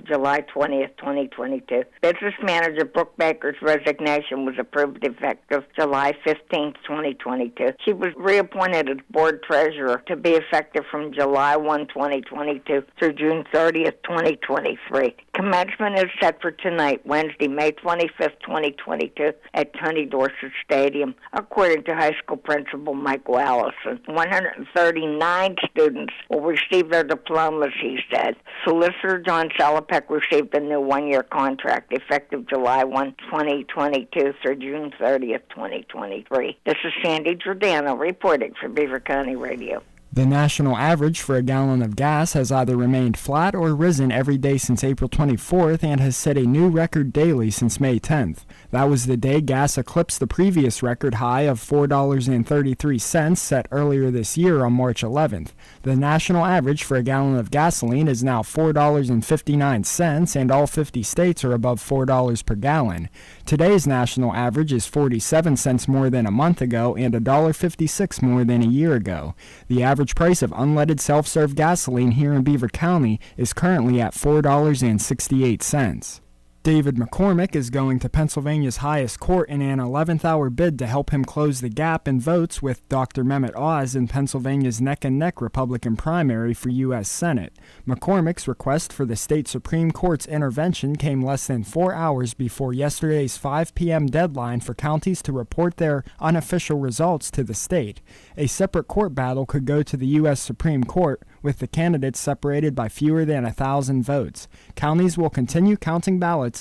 July 20th, 2022. Business manager Brooke Baker's resignation was approved effective July 15th, 2022. She was reappointed as board treasurer to be effective from July 1, 2022 through June 30th, 2023. Commencement is set for tonight, Wednesday, May 25th, 2022 at Tony Dorsett Stadium, according to high school principal Michael Allison. 139 students will receive their diplomas, he said. Solicitor John Salopek received a new one-year contract effective July 1, 2022 through June 30th, 2023. This is Sandy Giordano reporting for Beaver County Radio. The national average for a gallon of gas has either remained flat or risen every day since April 24th and has set a new record daily since May 10th. That was the day gas eclipsed the previous record high of $4.33 set earlier this year on March 11th. The national average for a gallon of gasoline is now $4.59, and all 50 states are above $4 per gallon. Today's national average is 47 cents more than a month ago and $1.56 more than a year ago. The average price of unleaded self-serve gasoline here in Beaver County is currently at $4.68. David McCormick is going to Pennsylvania's highest court in an 11th-hour bid to help him close the gap in votes with Dr. Mehmet Oz in Pennsylvania's neck-and-neck Republican primary for U.S. Senate. McCormick's request for the state Supreme Court's intervention came less than 4 hours before yesterday's 5 p.m. deadline for counties to report their unofficial results to the state. A separate court battle could go to the U.S. Supreme Court, with the candidates separated by fewer than 1,000 votes. Counties will continue counting ballots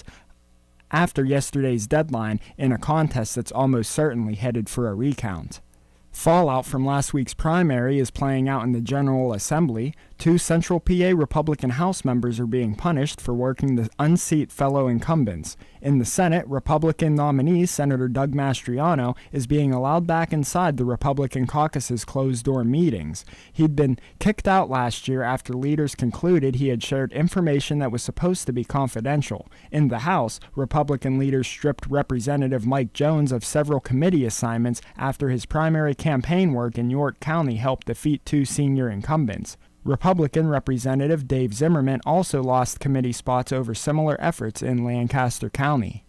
after yesterday's deadline in a contest that's almost certainly headed for a recount. Fallout from last week's primary is playing out in the General Assembly. 2 Central PA Republican House members are being punished for working to unseat fellow incumbents. In the Senate, Republican nominee Senator Doug Mastriano is being allowed back inside the Republican caucus's closed-door meetings. He'd been kicked out last year after leaders concluded he had shared information that was supposed to be confidential. In the House, Republican leaders stripped Representative Mike Jones of several committee assignments after his primary campaign work in York County helped defeat 2 senior incumbents. Republican Representative Dave Zimmerman also lost committee spots over similar efforts in Lancaster County.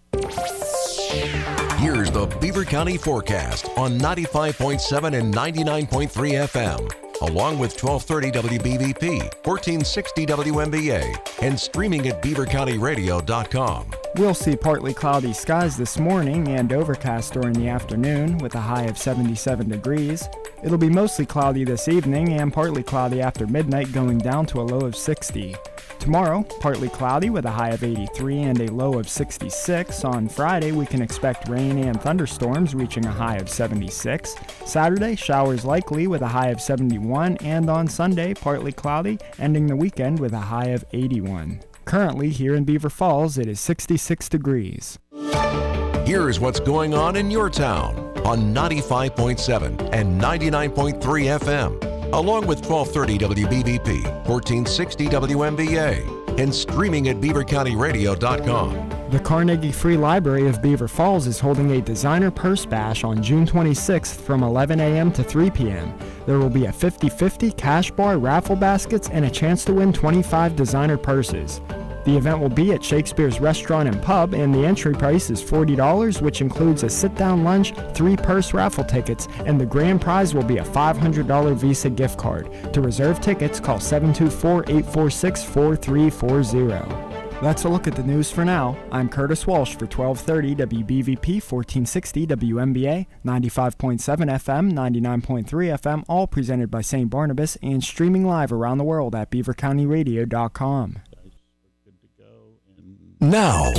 Here's the Beaver County forecast on 95.7 and 99.3 FM, along with 1230 WBVP, 1460 WMBA, and streaming at beavercountyradio.com. We'll see partly cloudy skies this morning and overcast during the afternoon with a high of 77 degrees. It'll be mostly cloudy this evening and partly cloudy after midnight, going down to a low of 60. Tomorrow, partly cloudy with a high of 83 and a low of 66. On Friday, we can expect rain and thunderstorms reaching a high of 76. Saturday, showers likely with a high of 71. And on Sunday, partly cloudy, ending the weekend with a high of 81. Currently, here in Beaver Falls, it is 66 degrees. Here's what's going on in your town on 95.7 and 99.3 FM, along with 1230 WBVP, 1460 WMBA, and streaming at beavercountyradio.com. The Carnegie Free Library of Beaver Falls is holding a designer purse bash on June 26th from 11 a.m. to 3 p.m. There will be a 50-50 cash bar, raffle baskets, and a chance to win 25 designer purses. The event will be at Shakespeare's Restaurant and Pub, and the entry price is $40, which includes a sit-down lunch, 3 purse raffle tickets, and the grand prize will be a $500 Visa gift card. To reserve tickets, call 724-846-4340. That's a look at the news for now. I'm Curtis Walsh for 1230 WBVP, 1460 WMBA, 95.7 FM, 99.3 FM, all presented by St. Barnabas and streaming live around the world at beavercountyradio.com. Now,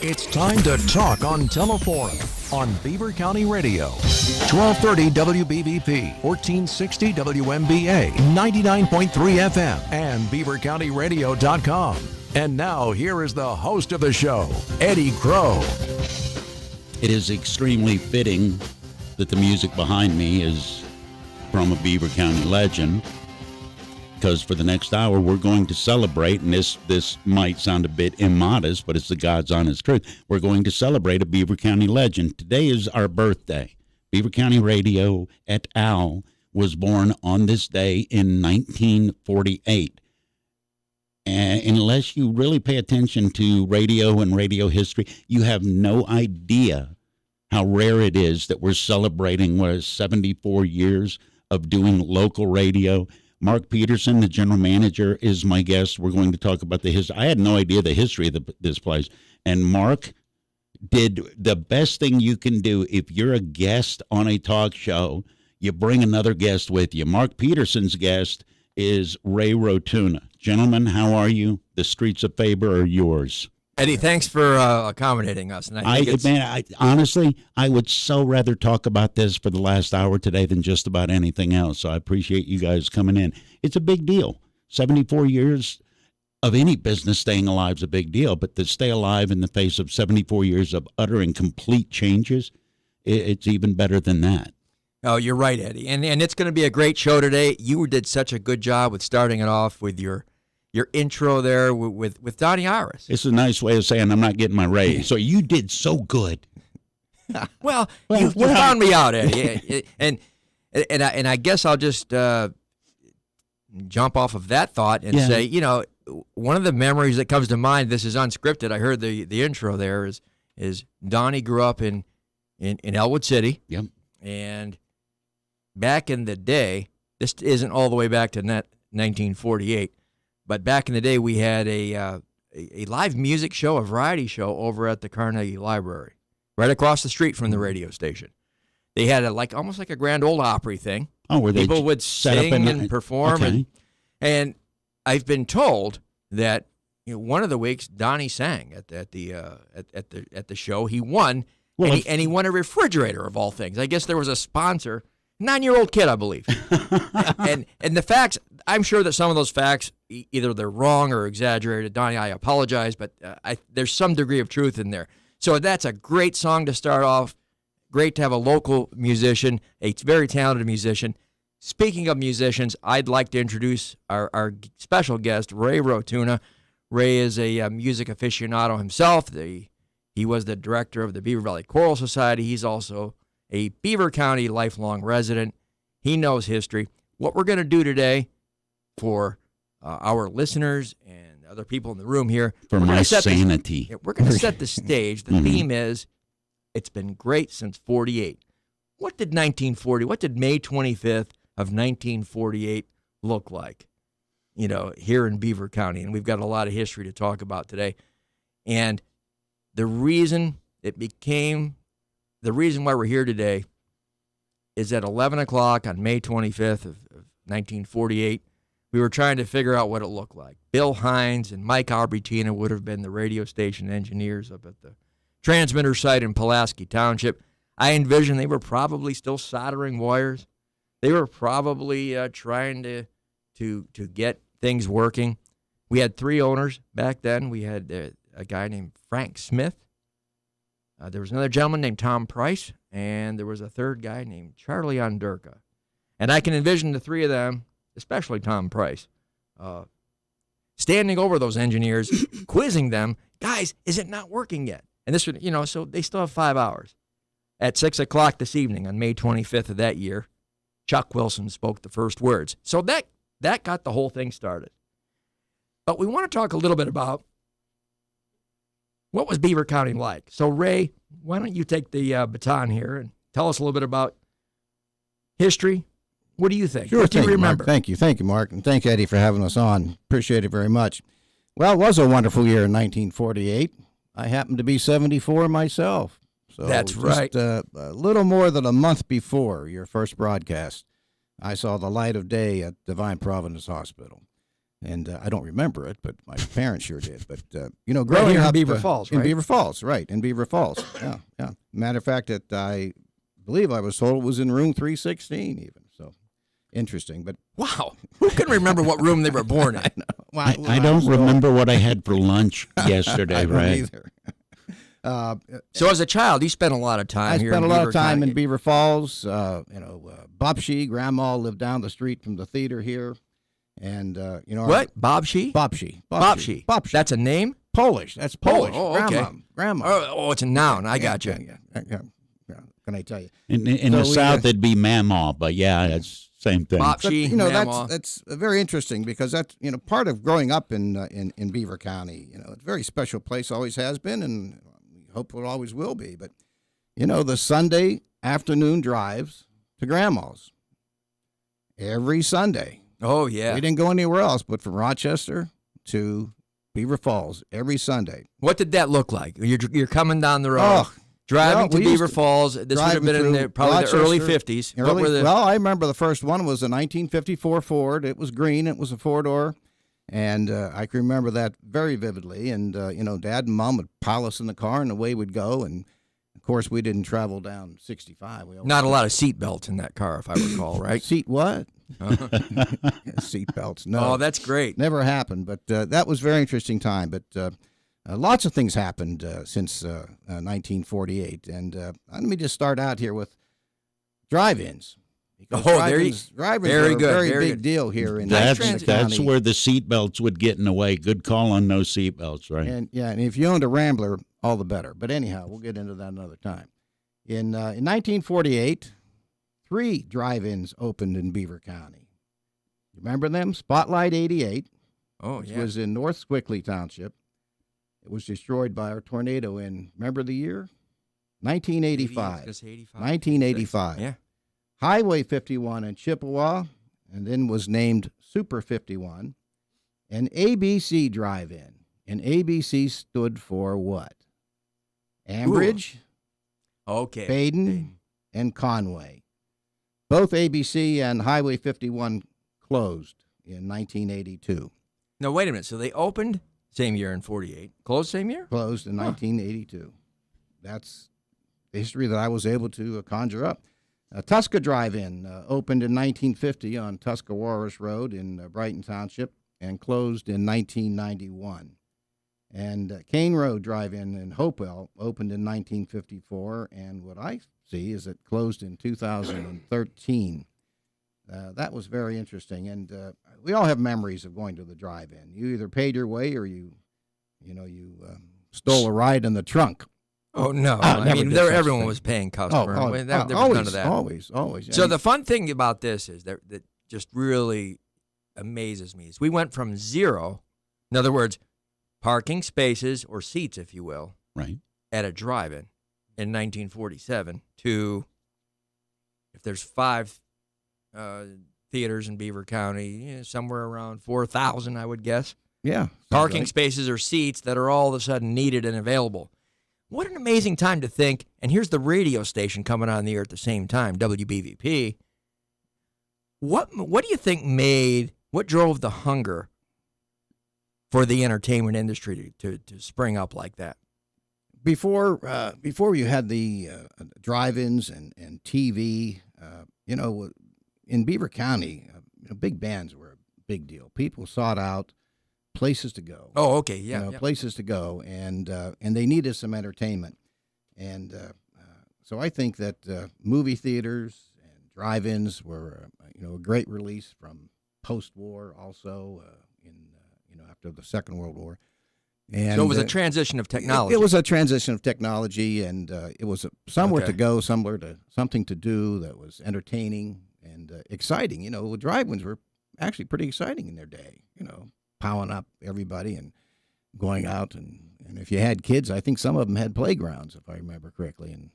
it's time to talk on Teleforum on Beaver County Radio. 1230 WBVP, 1460 WMBA, 99.3 FM, and beavercountyradio.com. And now, here is the host of the show, Eddie Crow. It is extremely fitting that the music behind me is from a Beaver County legend, because for the next hour, we're going to celebrate, and this might sound a bit immodest, but it's the God's honest truth. We're going to celebrate a Beaver County legend. Today is our birthday. Beaver County Radio et al. Was born on this day in 1948. And unless you really pay attention to radio and radio history, you have no idea how rare it is that we're celebrating, 74 years of doing local radio. Mark Peterson, the general manager, is my guest. We're going to talk about the history. I had no idea the history of this place. And Mark did the best thing you can do if you're a guest on a talk show. You bring another guest with you. Mark Peterson's guest is Ray Rotuna. Gentlemen, how are you? The streets of Faber are yours. Eddie, thanks for accommodating us. And honestly, I would so rather talk about this for the last hour today than just about anything else. So I appreciate you guys coming in. It's a big deal. 74 years of any business staying alive is a big deal, but to stay alive in the face of 74 years of utter and complete changes, it's even better than that. Oh, you're right, Eddie. And it's going to be a great show today. You did such a good job with starting it off with your intro there with Donnie Iris. It's a nice way of saying I'm not getting my raise. So you did so good. well, you found me out, Eddie. and I guess I'll just jump off of that thought and say, one of the memories that comes to mind, this is unscripted. I heard the intro there is Donnie grew up in Elwood City. Yep. And back in the day, this isn't all the way back to 1948, but back in the day we had a live music show, a variety show over at the Carnegie Library, right across the street from the radio station. They had almost like a Grand Ole Opry thing. Oh, where people would sing and perform, okay. and I've been told that one of the weeks Donnie sang at the show. He won. Well, and he won a refrigerator, of all things. I guess there was a sponsor, 9-year-old kid, I believe. and the facts, I'm sure that some of those facts, either they're wrong or exaggerated. Donnie, I apologize, but there's some degree of truth in there. So that's a great song to start off. Great to have a local musician, a very talented musician. Speaking of musicians, I'd like to introduce our special guest, Ray Rotuna. Ray is a music aficionado himself. He was the director of the Beaver Valley Choral Society. He's also a Beaver County lifelong resident. He knows history. What we're going to do today for our listeners and other people in the room here. For my sanity. We're going to set the stage. The theme is, it's been great since 48. What did May 25th of 1948 look like, here in Beaver County? And we've got a lot of history to talk about today. And the reason why we're here today is at 11 o'clock on May 25th of 1948, we were trying to figure out what it looked like. Bill Hines and Mike Albertina would have been the radio station engineers up at the transmitter site in Pulaski Township. I envision they were probably still soldering wires. They were probably trying to get things working. We had 3 owners back then. We had a guy named Frank Smith. There was another gentleman named Tom Price, and there was a third guy named Charlie Onderka. And I can envision the 3 of them, especially Tom Price, standing over those engineers, quizzing them. Guys, is it not working yet? And this would, so they still have 5 hours. At 6 o'clock this evening on May 25th of that year, Chuck Wilson spoke the first words. So that got the whole thing started. But we want to talk a little bit about what was Beaver County like. So, Ray, why don't you take the baton here and tell us a little bit about history? What do you think? Sure, what do you remember? Mark. Thank you, Mark. And thank Eddie for having us on. Appreciate it very much. Well, it was a wonderful year in 1948. I happened to be 74 myself. So that's right. A little more than a month before your first broadcast, I saw the light of day at Divine Providence Hospital. And I don't remember it, but my parents sure did. But, growing up in Beaver Falls, right? In Beaver Falls, right, in Beaver Falls. Yeah. Matter of fact, I believe I was told it was in room 316 even. So interesting. But wow, who can remember what room they were born in? I don't remember what I had for lunch yesterday, I don't right? either. So as a child, you spent a lot of time here. I spent a lot of time in Beaver Falls. Bobshi, Grandma lived down the street from the theater here. And, what? Bobshi? Bobshi. That's a name? Polish. That's Polish. Oh, okay. Grandma. Oh, it's a noun. I got you. Yeah. Can I tell you? In the South, it'd be Mamaw, but yeah, that's Same thing. But, Bopsy, that's very interesting because that's part of growing up in Beaver County. It's a very special place, always has been, and we hope it always will be. But the Sunday afternoon drives to Grandma's every Sunday. Oh yeah, we didn't go anywhere else but from Rochester to Beaver Falls every Sunday. What did that look like? You're coming down the road. Driving to Beaver Falls. This would have been in probably the early 50s. Well, I remember the first one was a 1954 Ford. It was green. It was a four-door. And I can remember that very vividly. And, Dad and Mom would pile us in the car, and away we'd go. And, of course, we didn't travel down 65. Not a lot of seat belts in that car, if I recall, right? Seat what? Seat belts. No. Oh, that's great. Never happened. But that was a very interesting time. But lots of things happened since 1948. And let me just start out here with drive-ins. Drive-ins are a very big deal here in That's where the seatbelts would get in the way. Good call on no seatbelts, right? And if you owned a Rambler, all the better. But anyhow, we'll get into that another time. In 1948, 3 drive-ins opened in Beaver County. Remember them? Spotlight 88, which was in North Squickly Township. It was destroyed by a tornado in, remember the year? 1985. 1985. Yeah. Highway 51 in Chippewa, and then was named Super 51. And ABC Drive-In. And ABC stood for what? Ambridge, Baden, and Conway. Both ABC and Highway 51 closed in 1982. No, wait a minute. So they opened same year in 48. Closed same year? Closed in 1982. That's the history that I was able to conjure up. Tusca Drive-In opened in 1950 on Tuscarawas Road in Brighton Township and closed in 1991. And Kane Road Drive-In in Hopewell opened in 1954, and what I see is it closed in 2013. That was very interesting, and we all have memories of going to the drive-in. You either paid your way or you stole a ride in the trunk. Oh no! I mean, everyone was paying customer. There was none of that. Always. So the fun thing about this is that just really amazes me is we went from 0, in other words, parking spaces or seats, if you will, right, at a drive-in in 1947 to, if there's 5 theaters in Beaver County, somewhere around 4,000, I would guess. Yeah, parking spaces or seats that are all of a sudden needed and available. What an amazing time to think, and here's the radio station coming on the air at the same time, WBVP. What do you think what drove the hunger for the entertainment industry to spring up like that? Before you had the drive-ins and TV, in Beaver County, big bands were a big deal. People sought out places to go. Oh, okay, yeah, places to go, and they needed some entertainment, and so I think that movie theaters and drive-ins were a great release from post-war, also after the Second World War. And so it was a transition of technology. It was a transition of technology, and it was somewhere to go, something to do that was entertaining and exciting. Drive-ins were actually pretty exciting in their day. Powering up everybody and going out, and if you had kids, I think some of them had playgrounds, if I remember correctly. And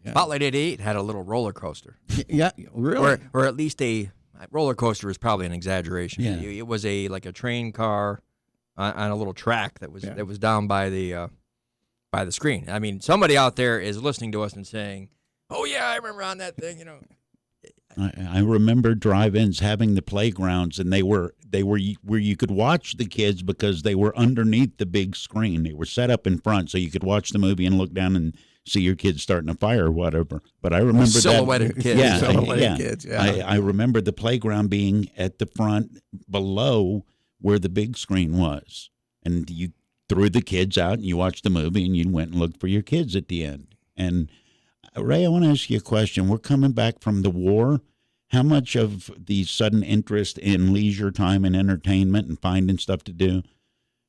Spotlight 88 had a little roller coaster. Yeah, really, or at least a roller coaster is probably an exaggeration. Yeah. It was like a train car on a little track that was down by the screen. I mean, somebody out there is listening to us and saying, "Oh yeah, I remember on that thing." I remember drive-ins having the playgrounds, and they were where you could watch the kids because they were underneath the big screen. They were set up in front so you could watch the movie and look down and see your kids starting a fire or whatever. But I remember silhouetted that, kids. Silhouetted kids. Yeah. I remember the playground being at the front below where the big screen was, and you threw the kids out and you watched the movie and you went and looked for your kids at the end. And Ray, I want to ask you a question. We're coming back from the war. How much of the sudden interest in leisure time and entertainment and finding stuff to do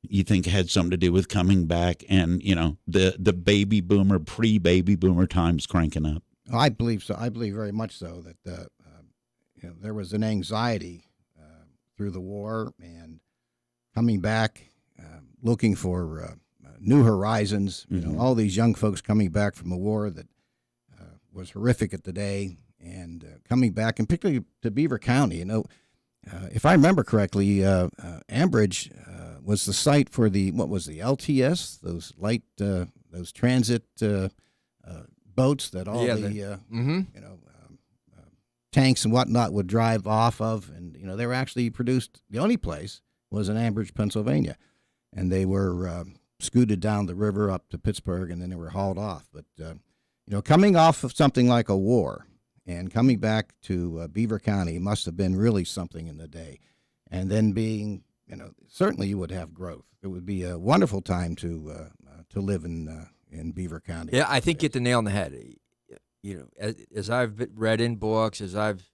you think had something to do with coming back and, the baby boomer, pre-baby boomer times cranking up? I believe so. I believe very much so that there was an anxiety through the war and coming back, looking for new horizons. All these young folks coming back from a war that was horrific at the day, and coming back, and particularly to Beaver County. If I remember correctly, Ambridge was the site for the LTS, those light, those transit boats that all tanks and whatnot would drive off of, and they were actually produced. The only place was in Ambridge, Pennsylvania, and they were scooted down the river up to Pittsburgh, and then they were hauled off. But coming off of something like a war and coming back to Beaver County must have been really something in the day, and then being certainly you would have growth. It would be a wonderful time to live in Beaver County. Yeah, I think you hit the nail on the head. As I've read in books, as I've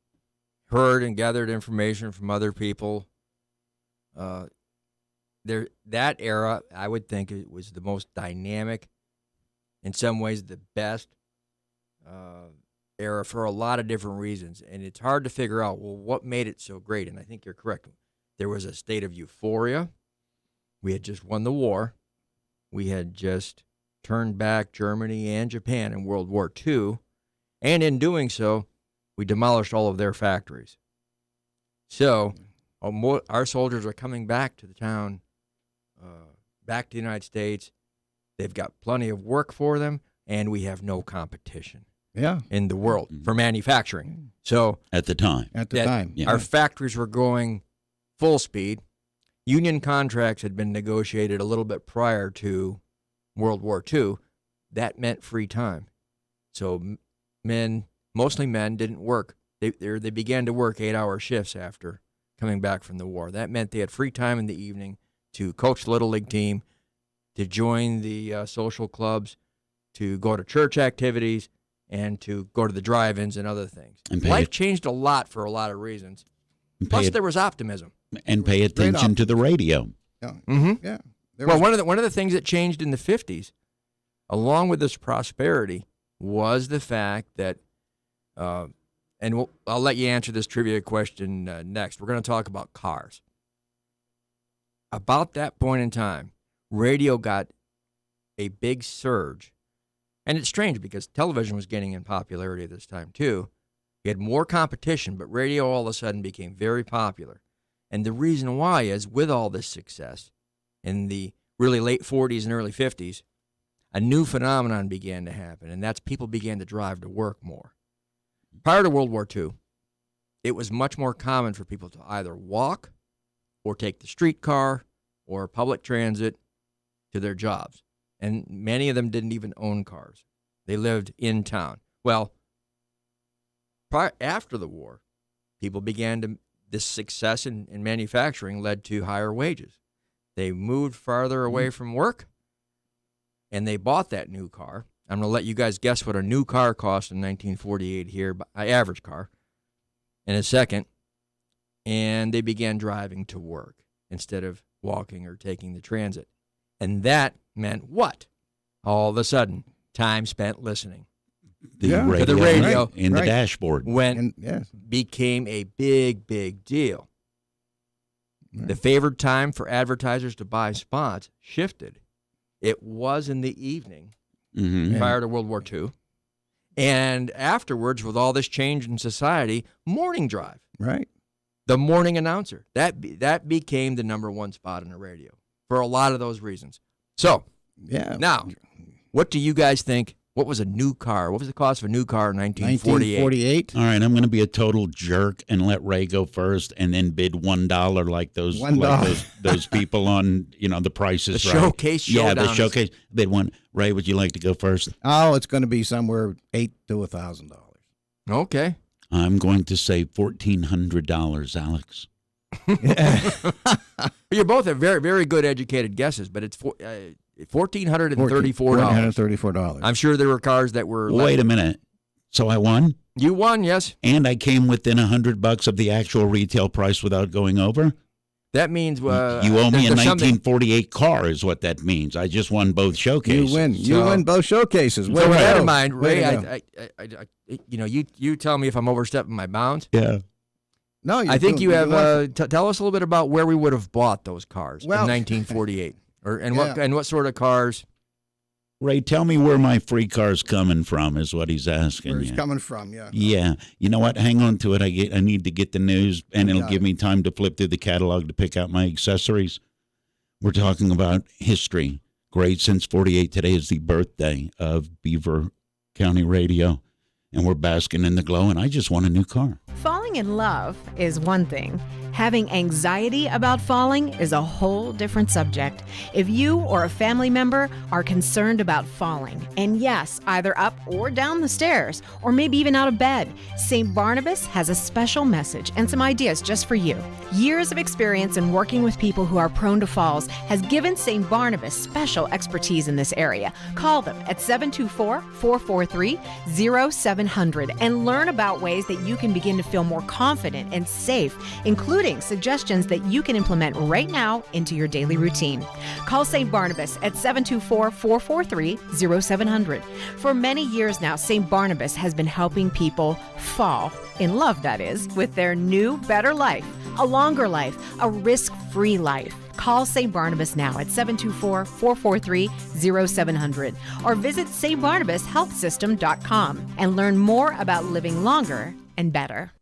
heard and gathered information from other people, that era, I would think it was the most dynamic, in some ways the best era for a lot of different reasons. And it's hard to figure out, well, what made it so great? And I think you're correct. There was a state of euphoria. We had just won the war. We had just turned back Germany and Japan in World War II. And in doing so, we demolished all of their factories. So our soldiers are coming back to the town, back to the United States. They've got plenty of work for them, and we have no competition in the world for manufacturing. So at the time, our factories were going full speed. Union contracts had been negotiated a little bit prior to World War II. That meant free time. So mostly men, didn't work. They began to work 8-hour shifts after coming back from the war. That meant they had free time in the evening to coach the Little League team, to join the social clubs, to go to church activities, and to go to the drive-ins and other things. And life changed a lot for a lot of reasons. Plus, there was optimism. And pay attention to the radio. Yeah. Mm-hmm. Yeah. Well, one of the things that changed in the 50s, along with this prosperity, was the fact that, I'll let you answer this trivia question next. We're going to talk about cars. About that point in time, radio got a big surge. And it's strange because television was gaining in popularity at this time too. You had more competition, but radio all of a sudden became very popular. And the reason why is, with all this success, in the really late 40s and early 50s, a new phenomenon began to happen, and that's people began to drive to work more. Prior to World War II, it was much more common for people to either walk or take the streetcar or public transit to their jobs. And many of them didn't even own cars. They lived in town. Well, after the war, people began to, this success in manufacturing led to higher wages. They moved farther away from work, and they bought that new car. I'm going to let you guys guess what a new car cost in 1948 here, average car, in a second. And they began driving to work instead of walking or taking the transit. And that meant what? All of a sudden, time spent listening. The radio right, in the dashboard became a big, big deal. Right. The favored time for advertisers to buy spots shifted. It was in the evening prior to World War II. And afterwards, with all this change in society, morning drive. Right. The morning announcer. That became the number one spot on the radio for a lot of those reasons. So, now, what do you guys think? What was a new car? What was the cost of a new car in 1948? All right, I'm going to be a total jerk and let Ray go first, and then bid $1 like those people on the prices. The right. Showcase showdown. Yeah, the showcase. Bid one. Ray, would you like to go first? Oh, it's going to be somewhere $8,000 to $1,000. Okay. I'm going to say $1,400, Alex. You're both very, very good educated guesses, but it's $1,434. $1,434. I'm sure there were cars that were. Wait a minute. So I won? You won, yes. And I came within $100 of the actual retail price without going over? That means you owe me a 1948 car is what that means. I just won both showcases. You win both showcases. So with that in mind, Ray, you tell me if I'm overstepping my bounds. Yeah. No, I think you have. Tell us a little bit about where we would have bought those cars in 1948, and what sort of cars. Ray, tell me where my free car's coming from is what he's asking. Where he's coming from, yeah. Yeah. You know what? Hang on to it. I need to get the news, and it'll give me time to flip through the catalog to pick out my accessories. We're talking about history. Great since 48. Today is the birthday of Beaver County Radio, and we're basking in the glow, and I just want a new car. Falling in love is one thing. Having anxiety about falling is a whole different subject. If you or a family member are concerned about falling, and yes, either up or down the stairs, or maybe even out of bed, St. Barnabas has a special message and some ideas just for you. Years of experience in working with people who are prone to falls has given St. Barnabas special expertise in this area. Call them at 724-443-0700 and learn about ways that you can begin to feel more confident and safe, including suggestions that you can implement right now into your daily routine. Call St. Barnabas at 724-443-0700. For many years now, St. Barnabas has been helping people fall in love, that is, with their new, better life, a longer life, a risk-free life. Call St. Barnabas now at 724-443-0700 or visit stbarnabashealthsystem.com and learn more about living longer and better.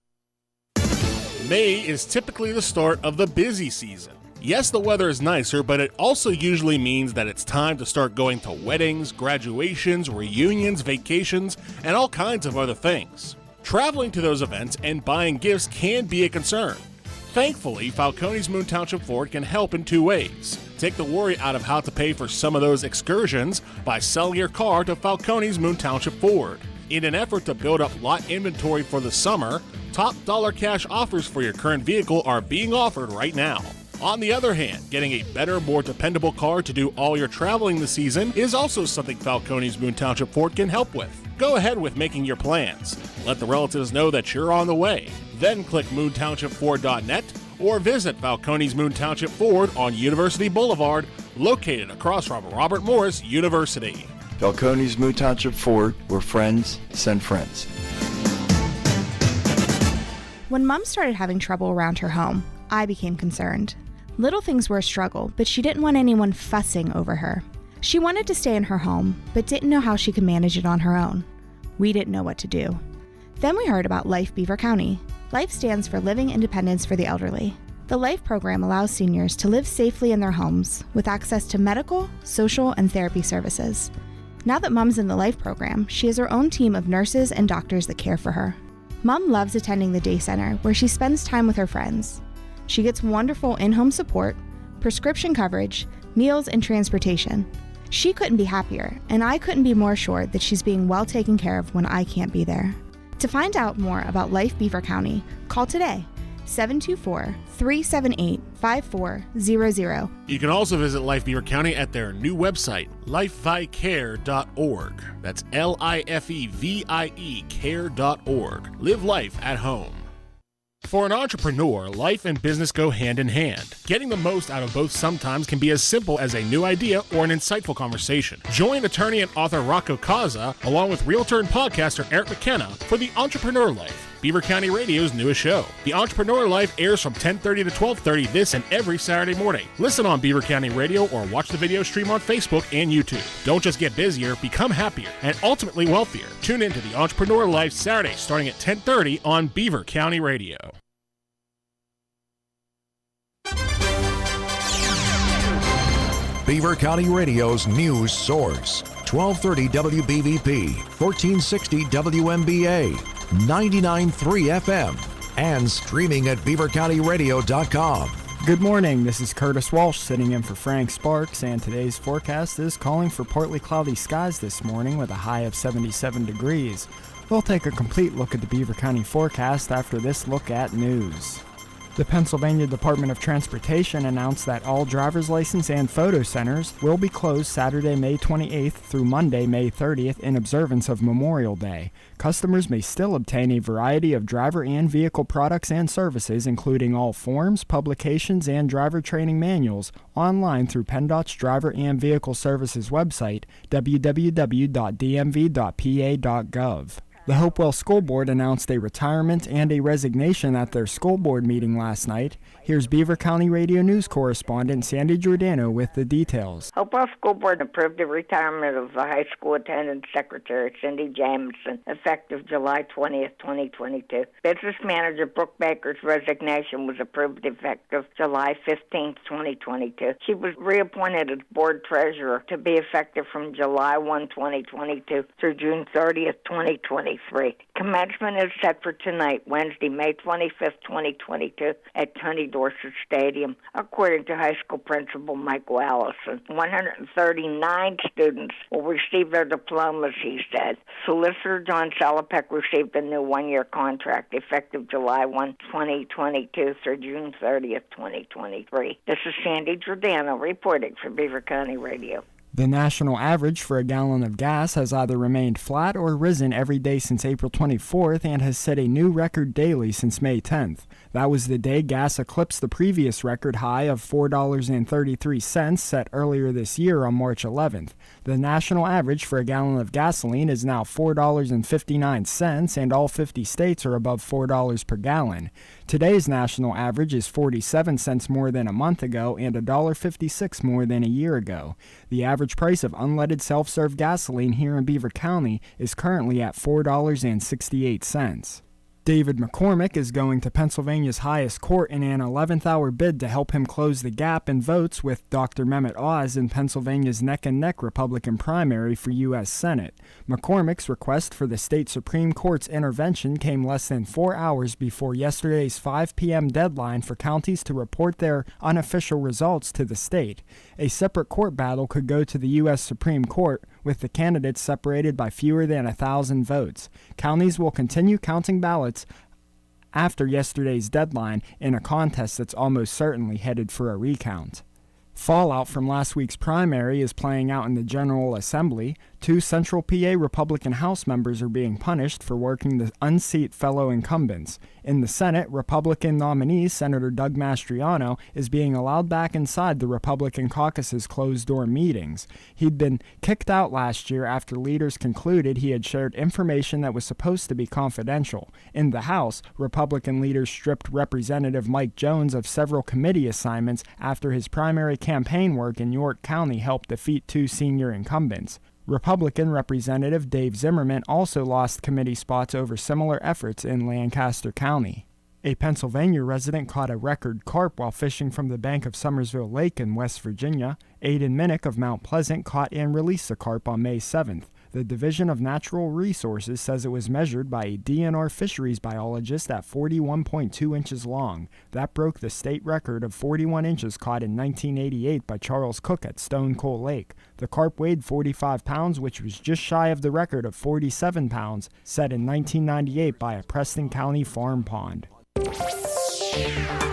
May is typically the start of the busy season. Yes, the weather is nicer, but it also usually means that it's time to start going to weddings, graduations, reunions, vacations, and all kinds of other things. Traveling to those events and buying gifts can be a concern. Thankfully, Falcone's Moon Township Ford can help in two ways. Take the worry out of how to pay for some of those excursions by selling your car to Falcone's Moon Township Ford. In an effort to build up lot inventory for the summer, top dollar cash offers for your current vehicle are being offered right now. On the other hand, getting a better, more dependable car to do all your traveling this season is also something Falcone's Moon Township Ford can help with. Go ahead with making your plans. Let the relatives know that you're on the way. Then click moontownshipford.net or visit Falcone's Moon Township Ford on University Boulevard, located across from Robert Morris University. Falcone's Moon Township Ford, where friends send friends. When Mom started having trouble around her home, I became concerned. Little things were a struggle, but she didn't want anyone fussing over her. She wanted to stay in her home, but didn't know how she could manage it on her own. We didn't know what to do. Then we heard about Life Beaver County. Life stands for Living Independence for the Elderly. The Life program allows seniors to live safely in their homes with access to medical, social, and therapy services. Now that Mom's in the Life program, she has her own team of nurses and doctors that care for her. Mom loves attending the day center where she spends time with her friends. She gets wonderful in-home support, prescription coverage, meals, and transportation. She couldn't be happier, and I couldn't be more assured that she's being well taken care of when I can't be there. To find out more about Life Beaver County, call today, 724-378-5400. You can also visit Life Beaver County at their new website, lifevicare.org. That's LIFEVIE care.org. Live life at home. For an entrepreneur, life and business go hand in hand. Getting the most out of both sometimes can be as simple as a new idea or an insightful conversation. Join attorney and author Rocco Kaza, along with realtor and podcaster Eric McKenna, for The Entrepreneur Life, Beaver County Radio's newest show. The Entrepreneur Life airs from 10:30 to 12:30 this and every Saturday morning. Listen on Beaver County Radio or watch the video stream on Facebook and YouTube. Don't just get busier, become happier, and ultimately wealthier. Tune in to The Entrepreneur Life Saturday starting at 10:30 on Beaver County Radio. Beaver County Radio's news source. 1230 WBVP, 1460 WMBA, 99.3 FM, and streaming at beavercountyradio.com. Good morning, this is Curtis Walsh sitting in for Frank Sparks, and today's forecast is calling for partly cloudy skies this morning with a high of 77 degrees. We'll take a complete look at the Beaver County forecast after this look at news. The Pennsylvania Department of Transportation announced that all driver's license and photo centers will be closed Saturday, May 28th through Monday, May 30th in observance of Memorial Day. Customers may still obtain a variety of driver and vehicle products and services, including all forms, publications, and driver training manuals, online through PennDOT's Driver and Vehicle Services website, www.dmv.pa.gov. The Hopewell School Board announced a retirement and a resignation at their school board meeting last night. Here's Beaver County Radio News correspondent Sandy Giordano with the details. Hopewell School Board approved the retirement of the high school attendance secretary, Cindy Jamison, effective July 20th, 2022. Business manager Brooke Baker's resignation was approved effective July 15th, 2022. She was reappointed as board treasurer to be effective from July 1, 2022 through June 30th, 2023. Commencement is set for tonight, Wednesday, May 25th, 2022, at Tony Dorsett Stadium, according to high school principal Michael Allison. 139 students will receive their diplomas, he said. Solicitor John Salopek received a new one-year contract effective July 1, 2022 through June 30th, 2023. This is Sandy Giordano reporting for Beaver County Radio. The national average for a gallon of gas has either remained flat or risen every day since April 24th and has set a new record daily since May 10th. That was the day gas eclipsed the previous record high of $4.33 set earlier this year on March 11th. The national average for a gallon of gasoline is now $4.59, and all 50 states are above $4 per gallon. Today's national average is 47 cents more than a month ago and $1.56 more than a year ago. The average price of unleaded self-serve gasoline here in Beaver County is currently at $4.68. David McCormick is going to Pennsylvania's highest court in an 11th-hour bid to help him close the gap in votes with Dr. Mehmet Oz in Pennsylvania's neck-and-neck Republican primary for U.S. Senate. McCormick's request for the state Supreme Court's intervention came less than 4 hours before yesterday's 5 p.m. deadline for counties to report their unofficial results to the state. A separate court battle could go to the U.S. Supreme Court, with the candidates separated by fewer than 1,000 votes. Counties will continue counting ballots after yesterday's deadline in a contest that's almost certainly headed for a recount. Fallout from last week's primary is playing out in the General Assembly. 2 Central PA Republican House members are being punished for working to unseat fellow incumbents. In the Senate, Republican nominee Senator Doug Mastriano is being allowed back inside the Republican caucus's closed-door meetings. He'd been kicked out last year after leaders concluded he had shared information that was supposed to be confidential. In the House, Republican leaders stripped Representative Mike Jones of several committee assignments after his primary campaign work in York County helped defeat 2 senior incumbents. Republican Representative Dave Zimmerman also lost committee spots over similar efforts in Lancaster County. A Pennsylvania resident caught a record carp while fishing from the bank of Summersville Lake in West Virginia. Aiden Minnick of Mount Pleasant caught and released the carp on May 7th. The Division of Natural Resources says it was measured by a DNR fisheries biologist at 41.2 inches long. That broke the state record of 41 inches caught in 1988 by Charles Cook at Stone Coal Lake. The carp weighed 45 pounds, which was just shy of the record of 47 pounds set in 1998 by a Preston County farm pond.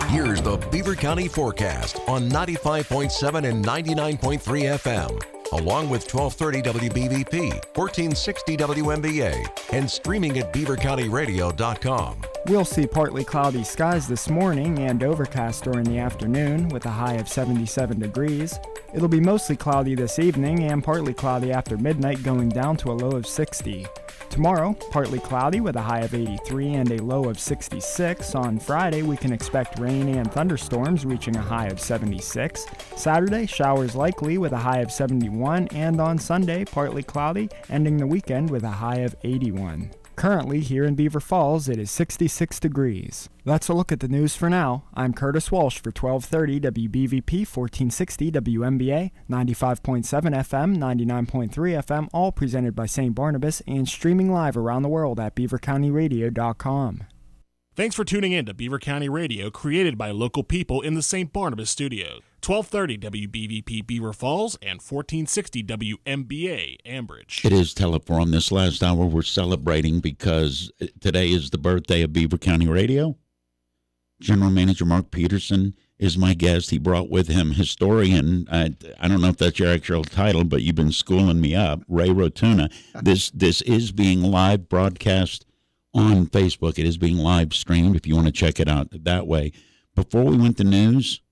Here's the Beaver County forecast on 95.7 and 99.3 FM. Along with 1230 WBVP, 1460 WMBA, and streaming at beavercountyradio.com. We'll see partly cloudy skies this morning and overcast during the afternoon with a high of 77 degrees. It'll be mostly cloudy this evening and partly cloudy after midnight, going down to a low of 60. Tomorrow, partly cloudy with a high of 83 and a low of 66. On Friday, we can expect rain and thunderstorms reaching a high of 76. Saturday, showers likely with a high of 71. And on Sunday, partly cloudy, ending the weekend with a high of 81. Currently, here in Beaver Falls, it is 66 degrees. That's a look at the news for now. I'm Curtis Walsh for 1230 WBVP 1460 WMBA, 95.7 FM, 99.3 FM, all presented by St. Barnabas and streaming live around the world at beavercountyradio.com. Thanks for tuning in to Beaver County Radio, created by local people in the St. Barnabas studios. 1230 WBVP Beaver Falls and 1460 WMBA Ambridge. It is Teleforum. This last hour we're celebrating because today is the birthday of Beaver County Radio. General Manager Mark Peterson is my guest. He brought with him historian, I don't know if that's your actual title, but you've been schooling me up, Ray Rotuna. This is being live broadcast on Facebook. It is being live streamed if you want to check it out that way. Before we went to news,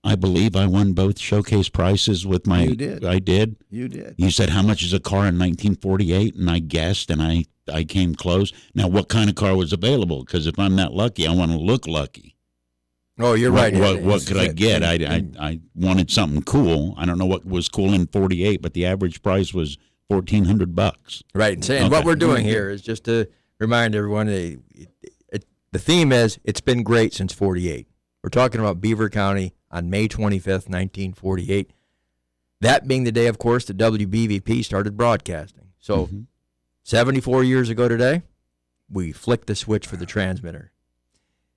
I believe I won both showcase prizes with my. You did. I did. You did. You said how much is a car in 1948, and I guessed, and I came close. Now, what kind of car was available? Because if I'm that lucky, I want to look lucky. Oh, you're right. What could I get? I wanted something cool. I don't know what was cool in 48, but the average price was $1,400. Right. And what we're doing here is just to remind everyone, the theme is it's been great since 48. We're talking about Beaver County on May 25th, 1948. That being the day, of course, that WBVP started broadcasting. So 74 years ago today, we flicked the switch for the transmitter.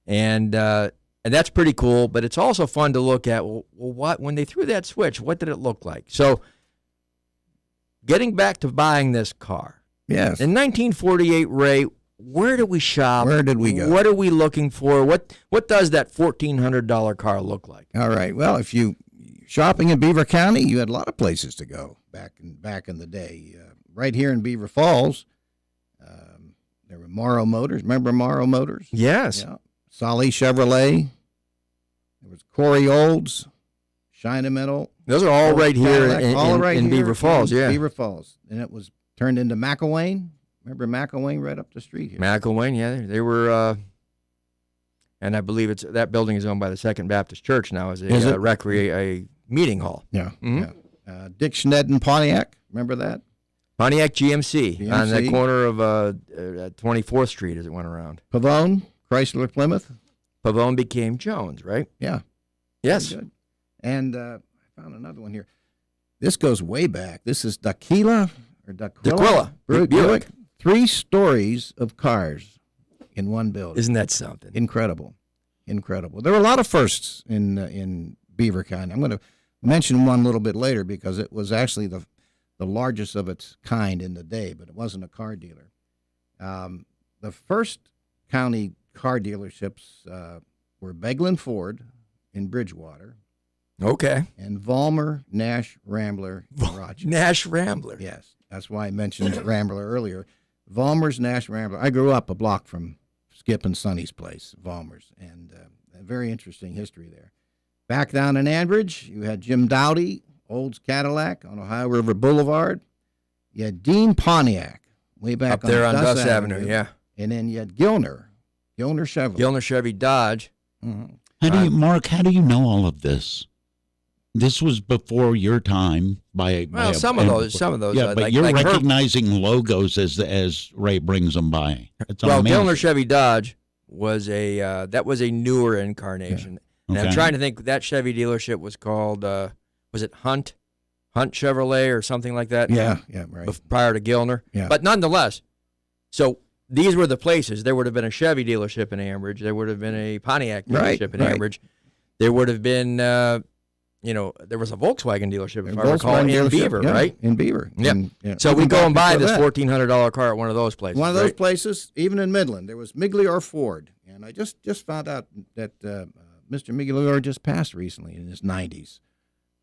And that's pretty cool, but it's also fun to look at, what when they threw that switch, what did it look like? So getting back to buying this car. Yes. In 1948, Ray, where did we shop? Where did we go? What are we looking for? What does that $1,400 car look like? All right. Well, if you shopping in Beaver County, you had a lot of places to go back in the day. Right here in Beaver Falls, there were Morrow Motors. Remember Morrow Motors? Yes. Yeah. Solly Chevrolet. There was Corey Olds, Shinemetal. Those are all right here in here Beaver Falls, yeah. Beaver Falls. And it was turned into McElwain. Remember McElwain right up the street here? McElwain, yeah. They were, and I believe that building is owned by the Second Baptist Church now as a meeting hall. Yeah. Yeah. Dick Schnedden Pontiac. Remember that? Pontiac GMC on the corner of 24th Street as it went around. Pavone, Chrysler Plymouth. Pavone became Jones, right? Yeah. Yes. Good. And I found another one here. This goes way back. This is Daquila. Buick. 3 stories of cars in one building. Isn't that something? Incredible. There were a lot of firsts in Beaver County. I'm going to mention one a little bit later because it was actually the largest of its kind in the day, but it wasn't a car dealer. The first county car dealerships were Beglin Ford in Bridgewater. Okay. And Vollmer Nash Rambler in Rochester. Nash Rambler. Yes. That's why I mentioned Rambler earlier. Vollmer's Nash Rambler. I grew up a block from Skip and Sonny's place, Vollmer's, and a very interesting history there. Back down in Ambridge, you had Jim Dowdy, Olds Cadillac on Ohio River Boulevard. You had Dean Pontiac, way back up there on Duss Avenue, yeah. And then you had Gilner Chevy. Gilner Chevy Dodge. Mm-hmm. Mark, how do you know all of this? This was before your time. Some of those. Yeah, but you're recognizing logos as Ray brings them by. It's well, amazing. Gilner Chevy Dodge was a newer incarnation. Yeah. And I'm trying to think. That Chevy dealership was called. Was it Hunt Chevrolet or something like that? Yeah, right. Prior to Gilner. Yeah. But nonetheless, so these were the places. There would have been a Chevy dealership in Ambridge. There would have been a Pontiac dealership in Ambridge. There would have been. There was a Volkswagen dealership, if I recall, in Beaver, right? In Beaver. Yep. So we go and buy this $1,400 car at one of those places. One of those places, even in Midland, there was Migliore Ford. And I just found out that Mr. Migliore just passed recently in his 90s.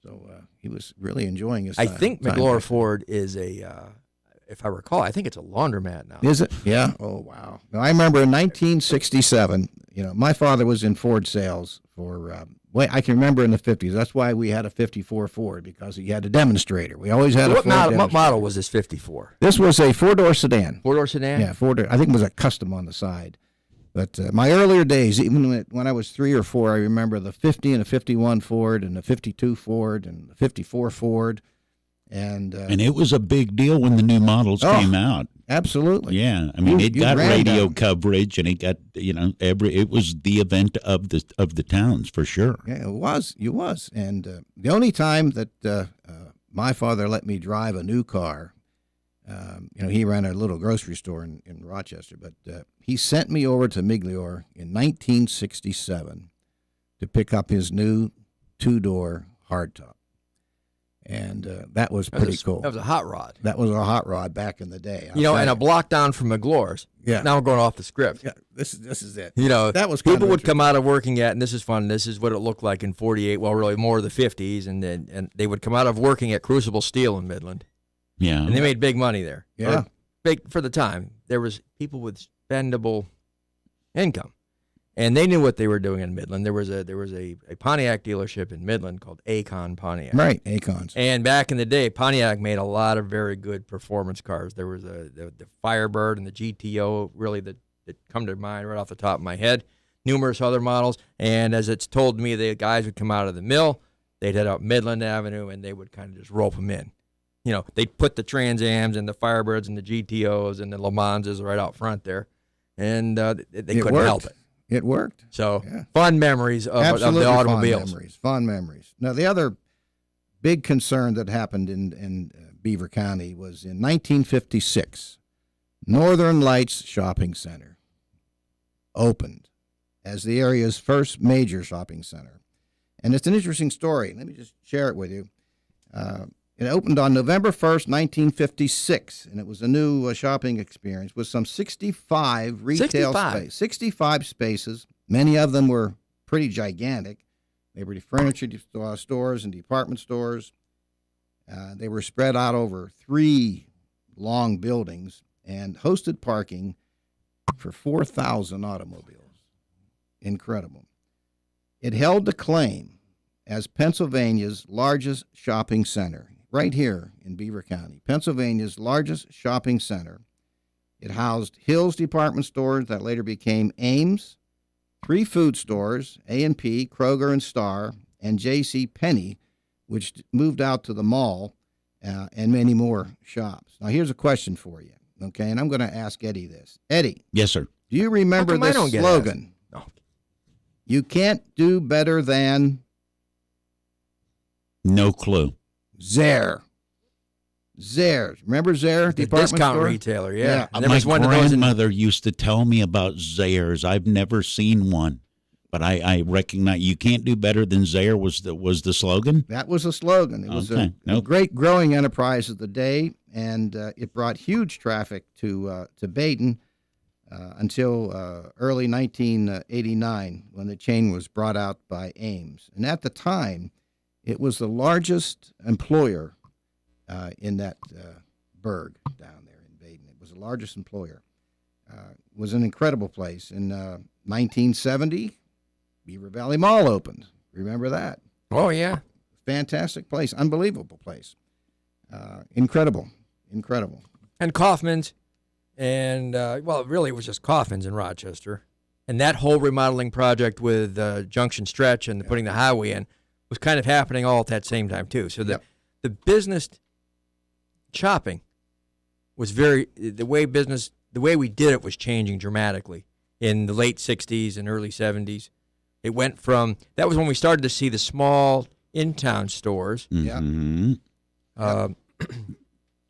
So he was really enjoying his time. I think Migliore Ford is if I recall, I think it's a laundromat now. Is it? Yeah. Oh, wow. Now, I remember in 1967, my father was in Ford sales for I can remember in the 50s. That's why we had a 54 Ford, because he had a demonstrator. We always had a Ford demonstrator. What model was this 54? This was a four-door sedan. Four-door sedan? Yeah, four-door. I think it was a custom on the side. But my earlier days, even when I was 3 or 4, I remember the 50 and the 51 Ford and the 52 Ford and the 54 Ford. And it was a big deal when the new models came out. Absolutely. Yeah, I mean, it got radio coverage, and it got it was the event of the towns for sure. Yeah, it was. And the only time that my father let me drive a new car, he ran a little grocery store in Rochester, but he sent me over to Migliore in 1967 to pick up his new 2-door hardtop. And that was pretty cool. That was a hot rod. That was a hot rod back in the day. And a block down from McGlore's. Yeah. Now we're going off the script. Yeah, this is it. That was people would come out of working at, and this is fun. This is what it looked like in '48. Well, really more the '50s, and they would come out of working at Crucible Steel in Midland. Yeah. And they made big money there. Yeah. Big for the time. There was people with spendable income. And they knew what they were doing in Midland. There was a Pontiac dealership in Midland called Acon Pontiac. Right, Acons. And back in the day, Pontiac made a lot of very good performance cars. There was the Firebird and the GTO, really that come to mind right off the top of my head. Numerous other models. And as it's told me, the guys would come out of the mill, they'd head up Midland Avenue, and they would kind of just rope them in. You know, they'd put the Trans Ams and the Firebirds and the GTOs and the Le Manses right out front there, and they couldn't help it. It worked. So fun memories of the automobiles. Fun memories. Now, the other big concern that happened in Beaver County was in 1956, Northern Lights Shopping Center opened as the area's first major shopping center. And it's an interesting story. Let me just share it with you. It opened on November 1st, 1956, and it was a new shopping experience with some 65 retail spaces. 65 spaces. Many of them were pretty gigantic. They were furniture stores and department stores. They were spread out over 3 long buildings and hosted parking for 4,000 automobiles. Incredible. It held the claim as Pennsylvania's largest shopping center, right here in Beaver County, Pennsylvania's largest shopping center. It housed Hills department stores that later became Ames, 3 food stores, A&P, Kroger and Star, and J.C. Penney, which moved out to the mall, and many more shops. Now, here's a question for you, okay? And I'm going to ask Eddie this. Eddie. Yes, sir. Do you remember this slogan? No. You can't do better than... No clue. Zayre. Remember Zayre? The department discount store? retailer, yeah. My grandmother used to tell me about Zayres. I've never seen one, but I recognize you can't do better than Zayre was the slogan? That was the slogan. It was a great growing enterprise of the day, and it brought huge traffic to Baden until early 1989 when the chain was brought out by Ames. And at the time, it was the largest employer in that burg down there in Baden. It was the largest employer. It was an incredible place. In 1970, Beaver Valley Mall opened. Remember that? Oh, yeah. Fantastic place. Unbelievable place. Incredible. And Kaufman's, and, really it was just Kaufman's in Rochester. And that whole remodeling project with Junction Stretch and putting the highway in was kind of happening all at that same time, too. So the business shopping was the way we did it was changing dramatically in the late 60s and early 70s. It went from, that was when we started to see the small in-town stores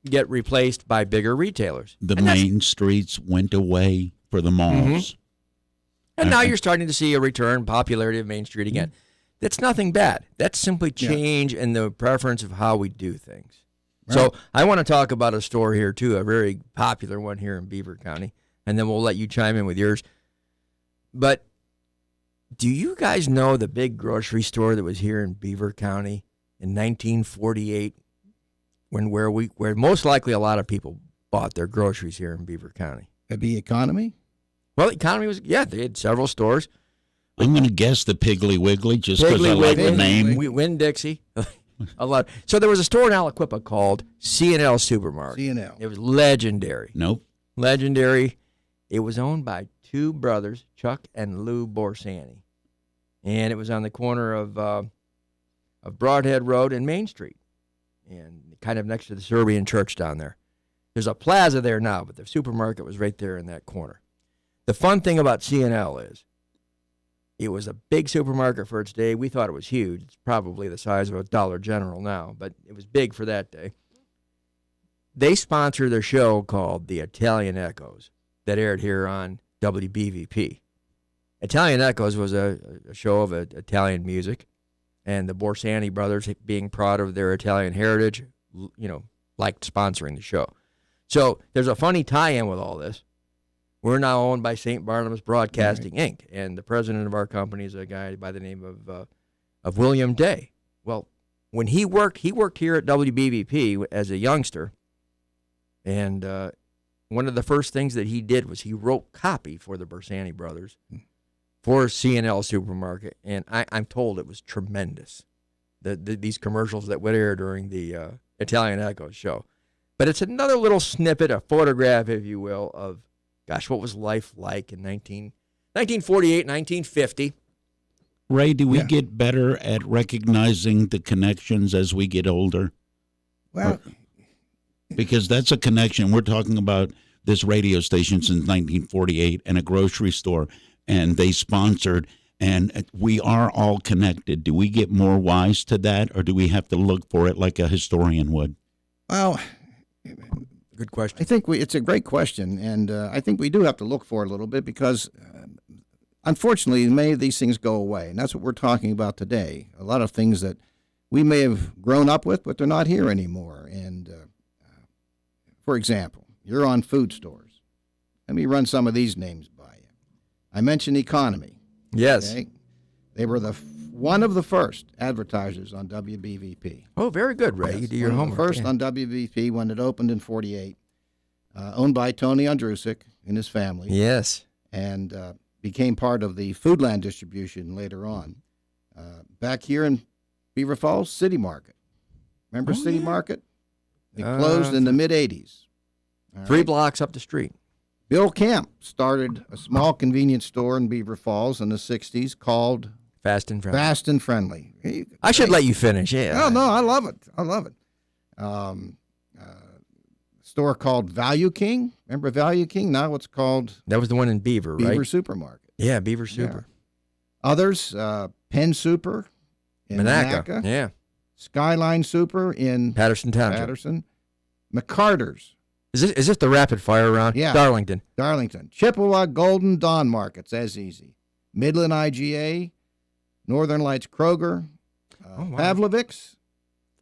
get replaced by bigger retailers. The main streets went away for the malls. Mm-hmm. And now you're starting to see a return popularity of Main Street again. That's nothing bad. That's simply change in the preference of how we do things. Right. So I want to talk about a store here, too, a very popular one here in Beaver County, and then we'll let you chime in with yours. But do you guys know the big grocery store that was here in Beaver County in 1948, where most likely a lot of people bought their groceries here in Beaver County? That'd be Economy? Well, Economy was, they had several stores. I'm going to guess the Piggly Wiggly just because I like the name. Winn-Dixie. A lot. So there was a store in Aliquippa called C&L Supermarket. C&L. It was legendary. Nope. Legendary. It was owned by 2 brothers, Chuck and Lou Borsani. And it was on the corner of Broadhead Road and Main Street, and kind of next to the Serbian church down there. There's a plaza there now, but the supermarket was right there in that corner. The fun thing about C&L is it was a big supermarket for its day. We thought it was huge. It's probably the size of a Dollar General now, but it was big for that day. They sponsored a show called The Italian Echoes that aired here on WBVP. Italian Echoes was a show of Italian music, and the Borsani brothers, being proud of their Italian heritage, liked sponsoring the show. So there's a funny tie-in with all this. We're now owned by St. Barnabas Broadcasting, Inc., and the president of our company is a guy by the name of William Day. Well, when he worked here at WBVP as a youngster, and one of the first things that he did was he wrote copy for the Borsani brothers for C&L Supermarket, and I'm told it was tremendous. These commercials that would air during the Italian Echo show. But it's another little snippet, a photograph, if you will, of, gosh, what was life like in 1948, 1950. Ray, do we get better at recognizing the connections as we get older? Well, because that's a connection. We're talking about this radio station since 1948 and a grocery store, and they sponsored, and we are all connected. Do we get more wise to that, or do we have to look for it like a historian would? Well, good question. I think it's a great question, and I think we do have to look for it a little bit because, unfortunately, many of these things go away, and that's what we're talking about today. A lot of things that we may have grown up with, but they're not here anymore. And, for example, you're on food stores. Let me run some of these names by you. I mentioned Economy. Yes. Okay? They were one of the first advertisers on WBVP. Oh, very good, Ray. Yes, You do your homework. First on WBVP when it opened in 48, owned by Tony Andrusik and his family. Yes. And became part of the Foodland distribution later on. Back here in Beaver Falls, City Market. Remember City Market? It closed in the mid-'80s. 3 blocks up the street. Bill Camp started a small convenience store in Beaver Falls in the 60s called Fast and Friendly. Fast and Friendly. I should let you finish. Yeah. No, I love it. I love it. Store called Value King. Remember Value King? Now it's called That was the one in Beaver, right? Beaver Supermarket. Yeah, Beaver Super. Yeah. Others, Penn Super in Monaca. Yeah. Skyline Super in Patterson Township. Patterson. McCarter's. Is this the rapid fire round? Yeah. Darlington. Chippewa Golden Dawn Markets, as easy. Midland IGA, Northern Lights Kroger, Pavlovic's.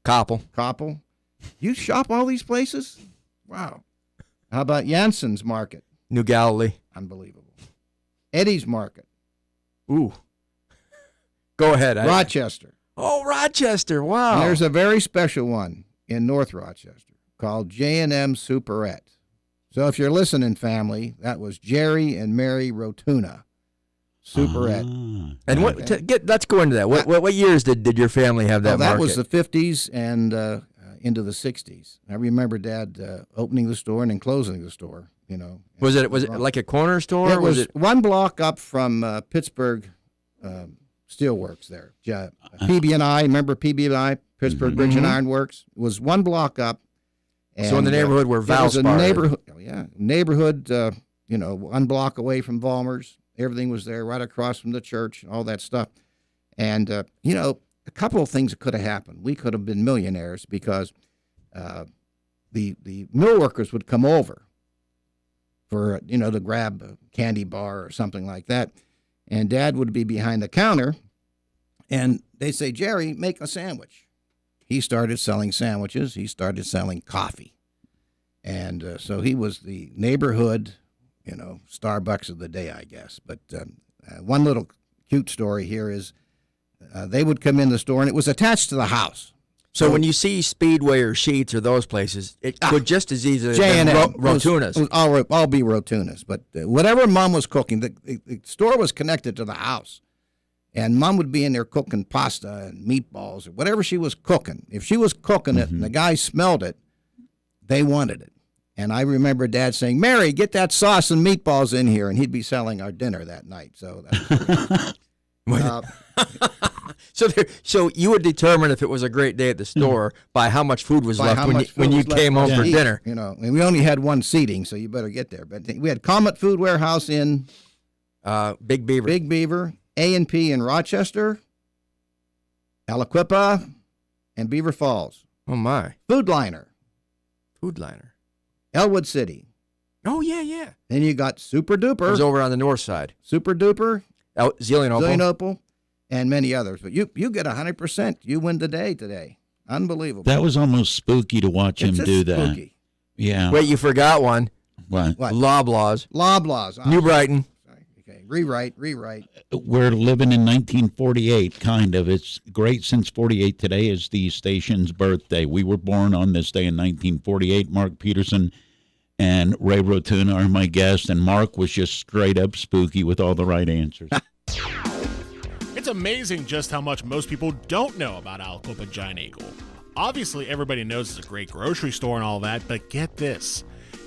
Koppel. You shop all these places? Wow. How about Janssen's Market? New Galilee. Unbelievable. Eddie's Market. Ooh. Go ahead. Rochester. Rochester. Wow. And there's a very special one in North Rochester called J&M Superette. So if you're listening, family, that was Jerry and Mary Rotuna. Superette. And let's go into that. What years did your family have that market? That was the 50s and into the 60s. I remember Dad opening the store and then closing the store. You know. Was it like a corner store? It was one block up from Pittsburgh Steelworks there. PB&I, remember PB&I, Pittsburgh Bridge and Iron Works? It was one block up. And, so in the neighborhood where Valspar. It was a neighborhood, one block away from Vollmer's. Everything was there right across from the church, all that stuff. And, a couple of things could have happened. We could have been millionaires because the mill workers would come over for, to grab a candy bar or something like that. And Dad would be behind the counter, and they'd say, Jerry, make a sandwich. He started selling sandwiches. He started selling coffee. And so he was the neighborhood, Starbucks of the day, I guess. But one little cute story here is they would come in the store, and it was attached to the house. So when you see Speedway or Sheetz or those places, it could just as easily be Rotuna's. It was all be Rotuna's. But whatever Mom was cooking, the store was connected to the house. And Mom would be in there cooking pasta and meatballs or whatever she was cooking. If she was cooking it and the guy smelled it, they wanted it. And I remember Dad saying, Mary, get that sauce and meatballs in here. And he'd be selling our dinner that night. So that was So you would determine if it was a great day at the store by how much food was left when you came home for dinner. And we only had one seating, so you better get there. But we had Comet Food Warehouse in Big Beaver, A&P in Rochester, Aliquippa, and Beaver Falls. Oh, my. Foodliner. Elwood City. Oh, yeah. Then you got Super Duper. It was over on the north side. Super Duper. Zelienople. And many others. But you get 100%. You win the day today. Unbelievable. That was almost spooky to watch him do that. Spooky. Yeah. Wait, you forgot one. What? Loblaws. Oh, New Brighton. Sorry. Okay. Rewrite. We're living in 1948, kind of. It's great since 48. Today is the station's birthday. We were born on this day in 1948. Mark Peterson and Ray Rotuna are my guests, and Mark was just straight up spooky with all the right answers. It's amazing just how much most people don't know about Aliquippa Giant Eagle. Obviously, everybody knows it's a great grocery store and all that, but get this.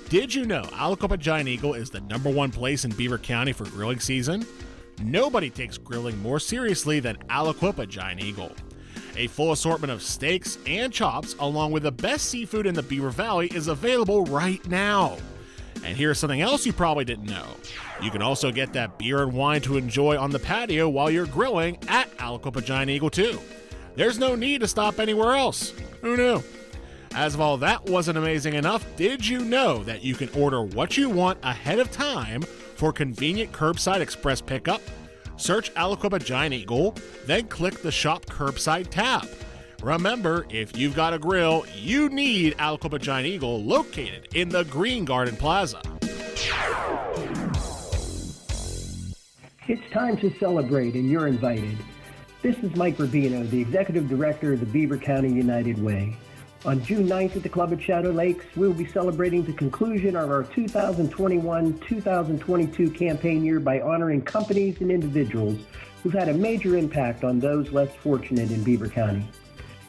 Did you know Aliquippa Giant Eagle is the #1 place in Beaver County for grilling season? Nobody takes grilling more seriously than Aliquippa Giant Eagle. A full assortment of steaks and chops, along with the best seafood in the Beaver Valley, is available right now. And here's something else you probably didn't know. You can also get that beer and wine to enjoy on the patio while you're grilling at Aliquippa Giant Eagle too. There's no need to stop anywhere else. Who knew? As if all that wasn't amazing enough, did you know that you can order what you want ahead of time for convenient curbside express pickup? Search Aliquippa Giant Eagle, then click the Shop Curbside tab. Remember, if you've got a grill, you need Aliquippa Giant Eagle, located in the Green Garden Plaza. It's time to celebrate, and you're invited. This is Mike Rubino, the Executive Director of the Beaver County United Way. On June 9th at the Club at Shadow Lakes, we will be celebrating the conclusion of our 2021-2022 campaign year by honoring companies and individuals who've had a major impact on those less fortunate in Beaver County.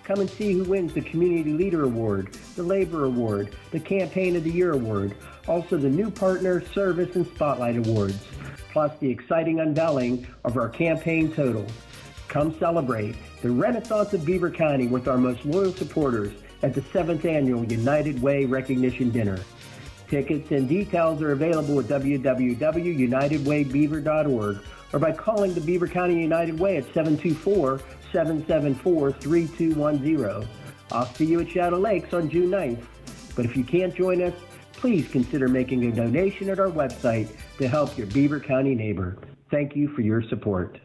Come and see who wins the Community Leader Award, the Labor Award, the Campaign of the Year Award, also the New Partner, Service, and Spotlight Awards, plus the exciting unveiling of our campaign totals. Come celebrate the Renaissance of Beaver County with our most loyal supporters at the 7th Annual United Way Recognition Dinner. Tickets and details are available at www.unitedwaybeaver.org or by calling the Beaver County United Way at 724-774-3210. I'll see you at Shadow Lakes on June 9th. But if you can't join us, please consider making a donation at our website to help your Beaver County neighbor. Thank you for your support.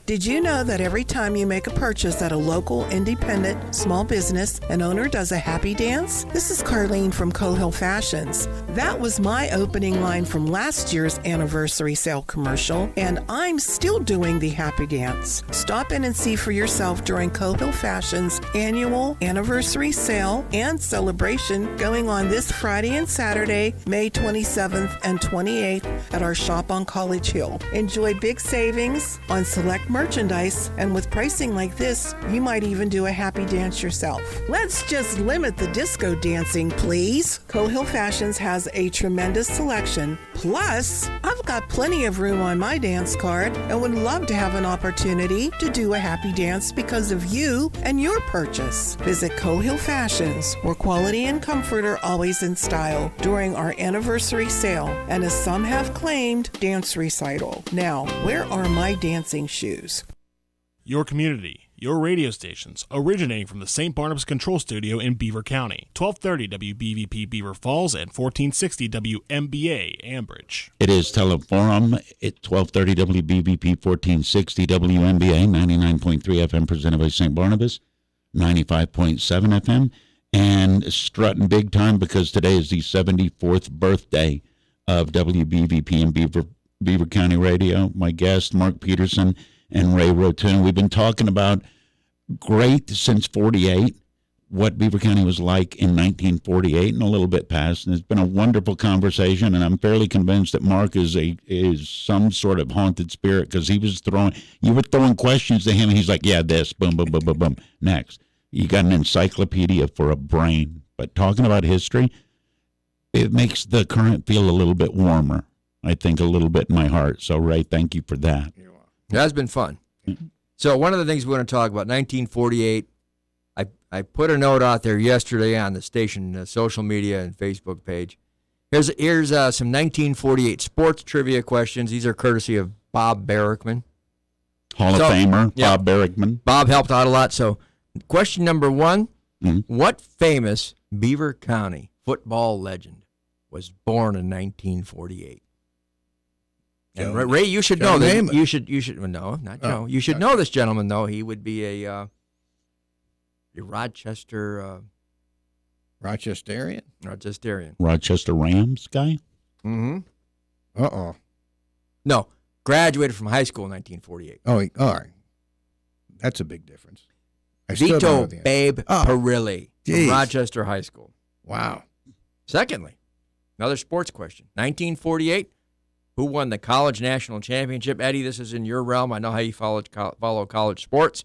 Did you know that every time you make a purchase at a local, independent, small business, an owner does a happy dance? This is Carlene from Cohill Fashions. That was my opening line from last year's anniversary sale commercial, and I'm still doing the happy dance. Stop in and see for yourself during Cohill Fashions' annual anniversary sale and celebration going on this Friday and Saturday, May 27th and 28th at our shop on College Hill. Enjoy big savings on select merchandise, and with pricing like this, you might even do a happy dance yourself. Let's just limit the disco dancing, please. Cohill Fashions has a tremendous selection. Plus, I've got plenty of room on my dance card and would love to have an opportunity to do a happy dance because of you and your purchase. Visit Cohill Fashions, where quality and comfort are always in style during our anniversary sale, and as some have claimed, dance recital. Now, where are my dancing shoes? Your community, your radio stations, originating from the St. Barnabas Control Studio in Beaver County. 1230 WBVP Beaver Falls and 1460 WMBA Ambridge. It is Teleforum at 1230 WBVP, 1460 WMBA, 99.3 FM, presented by St. Barnabas, 95.7 FM, and strutting big time because today is the 74th birthday of WBVP and Beaver County Radio. My guest, Mark Peterson and Ray Rotuna. We've been talking about great since 48, what Beaver County was like in 1948 and a little bit past. And it's been a wonderful conversation, and I'm fairly convinced that Mark is some sort of haunted spirit because you were throwing questions to him, and he's like, yeah, this, boom, boom, boom, boom, boom, next. You got an encyclopedia for a brain. But talking about history, it makes the current feel a little bit warmer, I think, a little bit in my heart. So, Ray, thank you for that. It has been fun. So one of the things we want to talk about, 1948, I put a note out there yesterday on the station social media and Facebook page. Here's some 1948 sports trivia questions. These are courtesy of Bob Barrickman. Hall of Famer, yeah, Bob Barrickman. Bob helped out a lot. So question number one, what famous Beaver County football legend was born in 1948? And Ray, you should know that. You should. Well, no, not Joe. You should know this gentleman, though. He would be a Rochesterian. Rochesterian. Rochester Rams guy? Mm-hmm. Uh-oh. No, graduated from high school in 1948. Oh, all right. That's a big difference. Vito Babe Perilli from Rochester High School. Wow. Secondly, another sports question. 1948. Who won the college national championship? Eddie, this is in your realm. I know how you follow college sports.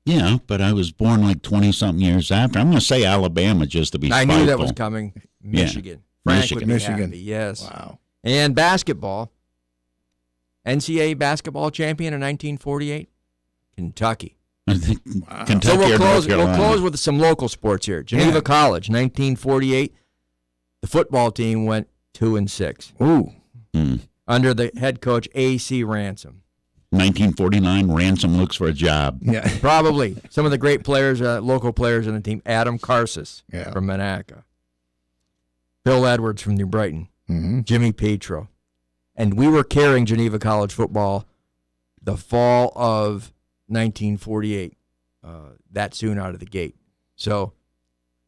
Yeah, but I was born like 20-something years after. I'm going to say Alabama just to be spiteful. I knew that was coming. Michigan. Yeah. Frank would be happy, yes. Wow. And basketball. NCAA basketball champion in 1948? Kentucky. I think Kentucky. So we'll or close with some local sports here. Geneva College, 1948. The football team went 2-6. Ooh. Under the head coach A.C. Ransom. 1949, Ransom looks for a job. Yeah. Probably. Some of the great players, local players on the team. Adam Karsis from Monaca. Bill Edwards from New Brighton. Jimmy Petro. And we were carrying Geneva College football the fall of 1948, that soon out of the gate. So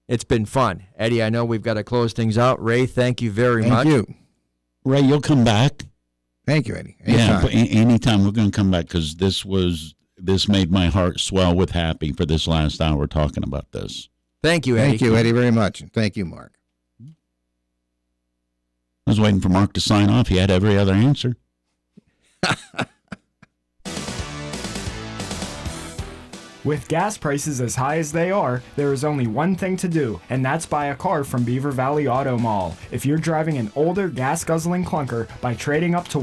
it's been fun. Eddie, I know we've got to close things out. Ray, thank you very much. Thank you. Ray, you'll come back. Thank you, Eddie. Anytime. Yeah, anytime we're going to come back because this made my heart swell with happy for this last hour talking about this. Thank you, Eddie. Thank you, Eddie, very much. And thank you, Mark. I was waiting for Mark to sign off. He had every other answer. With gas prices as high as they are, there is only one thing to do, and that's buy a car from Beaver Valley Auto Mall. If you're driving an older gas-guzzling clunker, by trading up to